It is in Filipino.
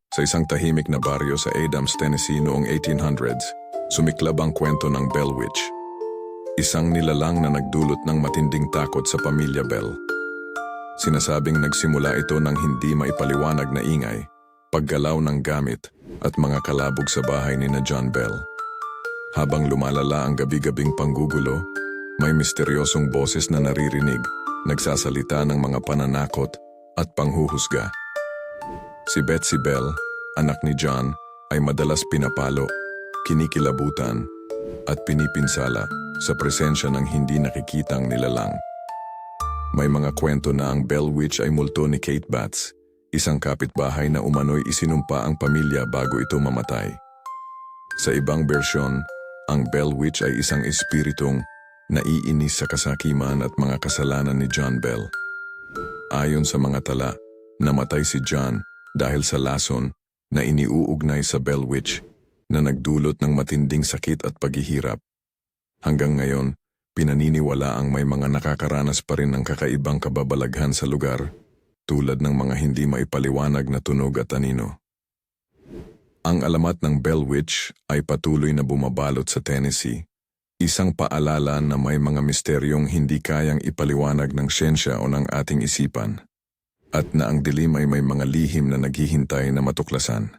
Sa isang tahimik na baryo sa Adams, Tennessee noong 1800s, sumiklab ang kwento ng Bell Witch. Isang nilalang na nagdulot ng matinding takot sa pamilya Bell. Sinasabing nagsimula ito ng hindi maipaliwanag na ingay, paggalaw ng gamit at mga kalabog sa bahay ni na John Bell. Habang lumalala ang gabi-gabing panggugulo, may misteryosong boses na naririnig, nagsasalita ng mga pananakot at panghuhusga. Si Betsy Bell, anak ni John, ay madalas pinapalo, kinikilabutan, at pinipinsala sa presensya ng hindi nakikitang nilalang. May mga kwento na ang Bell Witch ay multo ni Kate Batts, isang kapitbahay na umano'y isinumpa ang pamilya bago ito mamatay. Sa ibang bersyon, ang Bell Witch ay isang espiritong naiinis sa kasakiman at mga kasalanan ni John Bell. Ayon sa mga tala, namatay si John dahil sa lason na iniuugnay sa Bell Witch na nagdulot ng matinding sakit at paghihirap. Hanggang ngayon, pinaniniwala ang may mga nakakaranas pa rin ng kakaibang kababalaghan sa lugar, tulad ng mga hindi maipaliwanag na tunog at anino. Ang alamat ng Bell Witch ay patuloy na bumabalot sa Tennessee, isang paalala na may mga misteryong hindi kayang ipaliwanag ng siyensya o ng ating isipan, at na ang dilim ay may mga lihim na naghihintay na matuklasan.